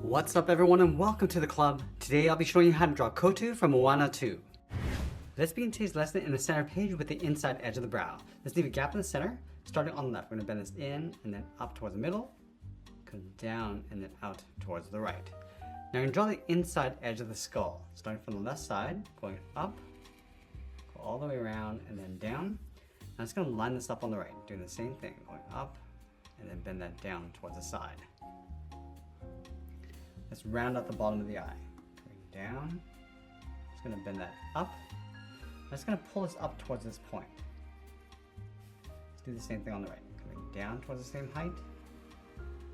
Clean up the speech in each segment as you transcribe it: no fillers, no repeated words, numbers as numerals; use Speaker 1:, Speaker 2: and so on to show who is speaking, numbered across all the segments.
Speaker 1: What's up everyone and welcome to the club. Today I'll be showing you how to draw Kotu from Moana 2. Let's begin today's lesson in the center page with the inside edge of the brow. Let's leave a gap in the center, starting on the left. We're going to bend this in and then up towards the middle, come down and then out towards the right. Now you're going to draw the inside edge of the skull, starting from the left side, going up, go all the way around and then down. Now it's going to line this up on the right, doing the same thing, going up and then bend that down towards the side. Let's round out the bottom of the eye. Coming down. Just going to bend that up. I'm just going to pull this up towards this point. Let's do the same thing on the right. Coming down towards the same height.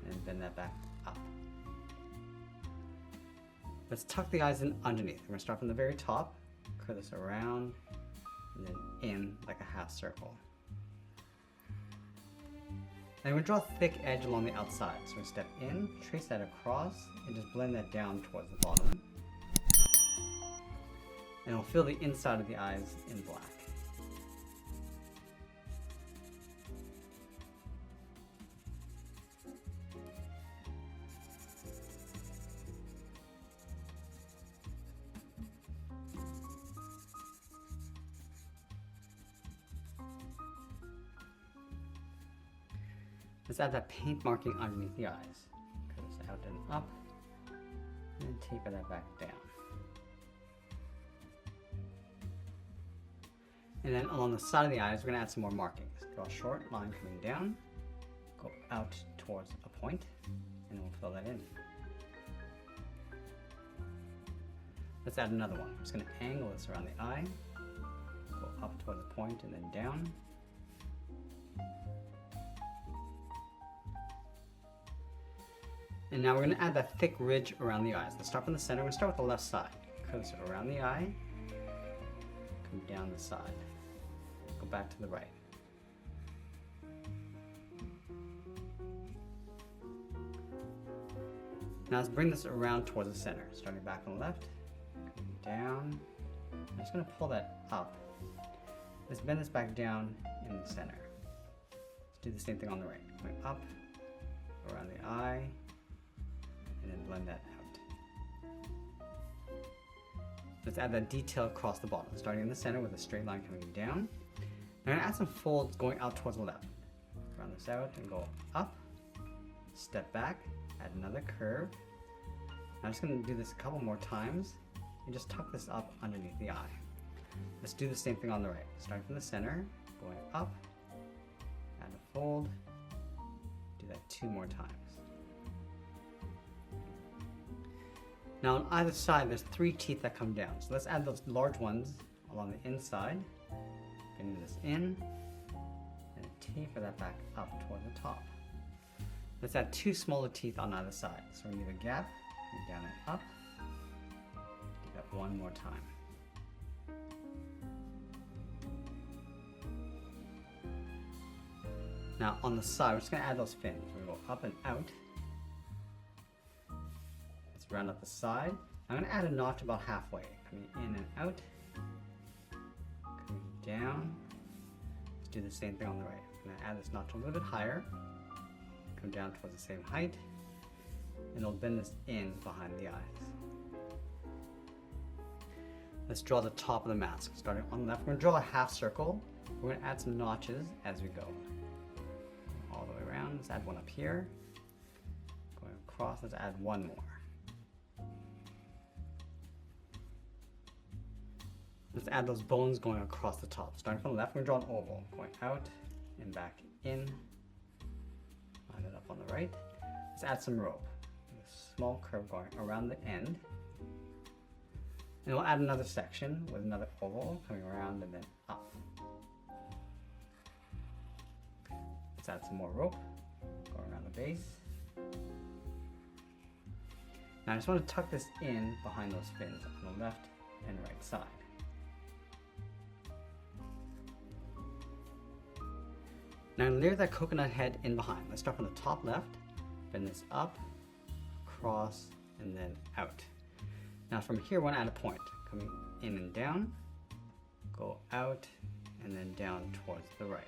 Speaker 1: And bend that back up. Let's tuck the eyes in underneath. We're going to start from the very top. Curve this around. And then in like a half circle. Now we're going to draw a thick edge along the outside. So we're going to step in, trace that across, and just blend that down towards the bottom. And we'll fill the inside of the eyes in black. Let's add that paint marking underneath the eyes. Curve this out and up, and then taper that back down. And then along the side of the eyes, we're going to add some more markings. Draw a short line coming down, go out towards a point, and we'll fill that in. Let's add another one. I'm just going to angle this around the eye, go up towards a point and then down. And now we're going to add that thick ridge around the eyes. Let's start from the center. We're going to start with the left side. Curve this around the eye, come down the side, go back to the right. Now let's bring this around towards the center. Starting back on the left, coming down. I'm just going to pull that up. Let's bend this back down in the center. Let's do the same thing on the right. Going up, around the eye, and then blend that out. Let's add that detail across the bottom, starting in the center with a straight line coming down. Now I'm going to add some folds going out towards the left. Round this out and go up, step back, add another curve. I'm just going to do this a couple more times and just tuck this up underneath the eye. Let's do the same thing on the right. Starting from the center, going up, add a fold, do that 2 more times. Now on either side, there's 3 teeth that come down. So let's add those large ones along the inside. Bring this in, and taper that back up toward the top. Let's add 2 smaller teeth on either side. So we're going to leave a gap, and down and up. Do that 1 more time. Now on the side, we're just going to add those fins. We're going to go up and out. Round up the side. I'm going to add a notch about halfway, coming in and out, coming down. Let's do the same thing on the right. I'm going to add this notch a little bit higher, come down towards the same height, and it'll bend this in behind the eyes. Let's draw the top of the mask. Starting on the left, we're going to draw a half circle. We're going to add some notches as we go. All the way around. Let's add one up here. Going across, let's add 1 more. Let's add those bones going across the top. Starting from the left, we're going to draw an oval. Going out and back in. Line it up on the right. Let's add some rope. A small curve going around the end. And we'll add another section with another oval coming around and then up. Let's add some more rope. Go around the base. Now I just want to tuck this in behind those fins on the left and right side. Now layer that coconut head in behind. Let's start from the top left, bend this up, across, and then out. Now from here, we're going to add a point. Coming in and down, go out, and then down towards the right.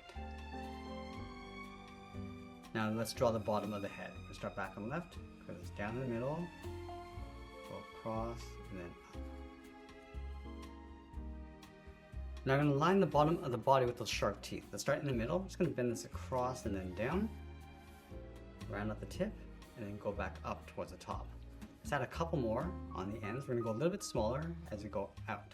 Speaker 1: Now let's draw the bottom of the head. We'll start back on the left, curve this down in the middle, across, and then up. Now I'm going to line the bottom of the body with those sharp teeth. Let's start in the middle. I'm just going to bend this across and then down, round at the tip, and then go back up towards the top. Let's add a couple more on the ends. We're going to go a little bit smaller as we go out.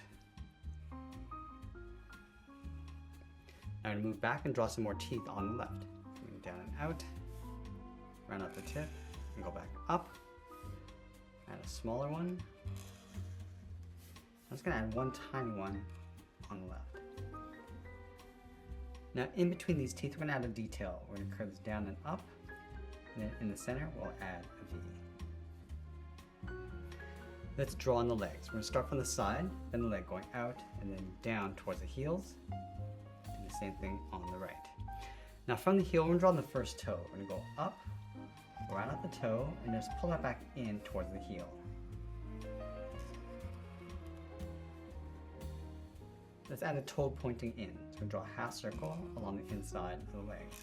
Speaker 1: Now I'm going to move back and draw some more teeth on the left. Coming down and out, round out the tip, and go back up. Add a smaller one. I'm just going to add one tiny one on the left. Now in between these teeth, we're going to add a detail. We're going to curve this down and up, and then in the center, we'll add a V. Let's draw on the legs. We're going to start from the side, then the leg going out, and then down towards the heels. Do the same thing on the right. Now from the heel, we're going to draw on the first toe. We're going to go up, round out the toe, and just pull that back in towards the heel. Let's add a toe pointing in. So we draw a half circle along the inside of the legs.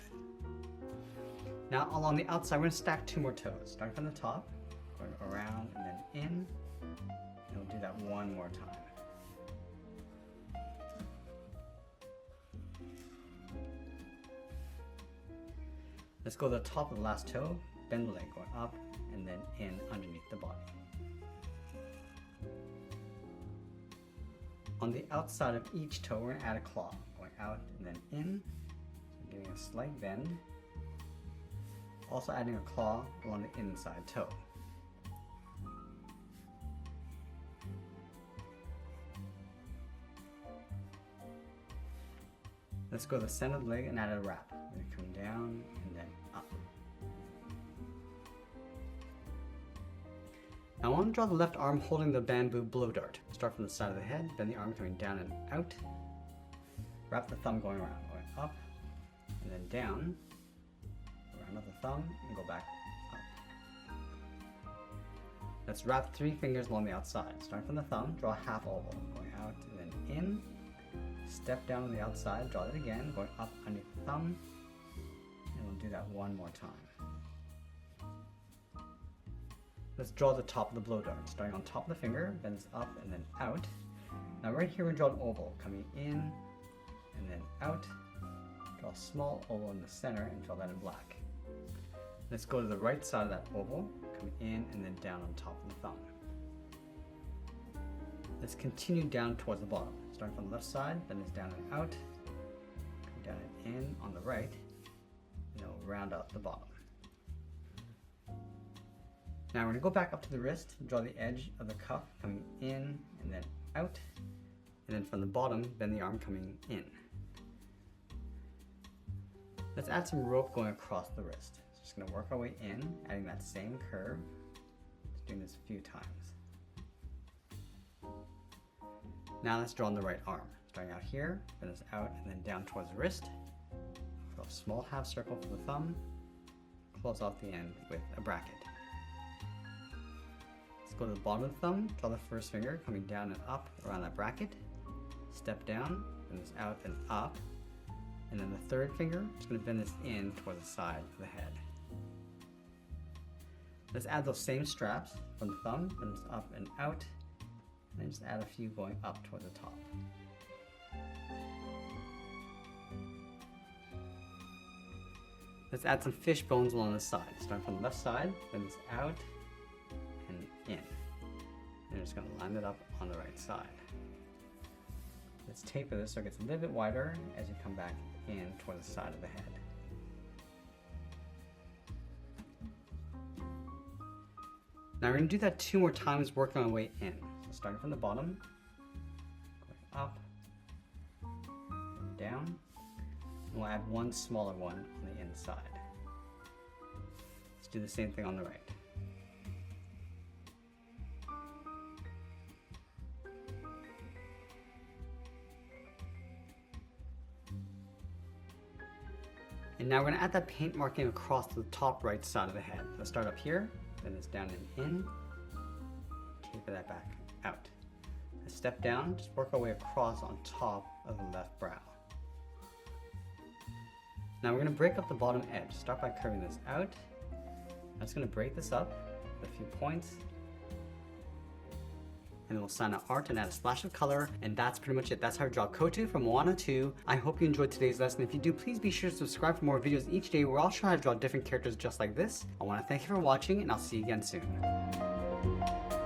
Speaker 1: Now along the outside, we're going to stack 2 more toes. Starting from the top, going around and then in. And we'll do that one more time. Let's go to the top of the last toe, bend the leg going up, and then in underneath the body. On the outside of each toe, we're going to add a claw, going out and then in, so giving a slight bend. Also adding a claw along the inside toe. Let's go to the center of the leg and add a wrap. We're going to come down and then up. Now I want to draw the left arm holding the bamboo blow dart. Start from the side of the head, bend the arm coming down and out. Wrap the thumb going around, going up and then down. Round up the thumb and go back up. Let's wrap 3 fingers along the outside. Starting from the thumb, draw a half oval, going out and then in. Step down on the outside, draw it again, going up underneath the thumb. And we'll do that one more time. Let's draw the top of the blow dart. Starting on top of the finger, bend this up and then out. Now right here we draw an oval, coming in and then out. Draw a small oval in the center and fill that in black. Let's go to the right side of that oval, coming in and then down on top of the thumb. Let's continue down towards the bottom. Starting from the left side, bend this down and out, come down and in on the right, and then we'll round out the bottom. Now we're going to go back up to the wrist, draw the edge of the cuff coming in and then out, and then from the bottom, bend the arm coming in. Let's add some rope going across the wrist. So just going to work our way in, adding that same curve. Just doing this a few times. Now let's draw on the right arm. Starting out here, bend this out and then down towards the wrist. Draw a small half circle for the thumb. Close off the end with a bracket. Let's go to the bottom of the thumb, draw the first finger coming down and up around that bracket. Step down, bend this out and up. And then the third finger, just going to bend this in towards the side of the head. Let's add those same straps from the thumb, bend this up and out. And then just add a few going up toward the top. Let's add some fish bones along the side. Starting from the left side, bend this out and in. And you're just going to line it up on the right side. Let's taper this so it gets a little bit wider as you come back in toward the side of the head. Now we're going to do that 2 more times, working our way in. So starting from the bottom, going up, and down, and we'll add one smaller one on the inside. Let's do the same thing on the right. And now we're going to add that paint marking across the top right side of the head. Let's start up here, then it's down and in, taper that back out. Let's step down, just work our way across on top of the left brow. Now we're going to break up the bottom edge. Start by curving this out. I'm just going to break this up with a few points. and then we'll sign out art and add a splash of color, and that's pretty much it. That's how I draw Kotu from Moana 2. I hope you enjoyed today's lesson. If you do, please be sure to subscribe for more videos each day where I'll show how to draw different characters just like this. I want to thank you for watching, and I'll see you again soon.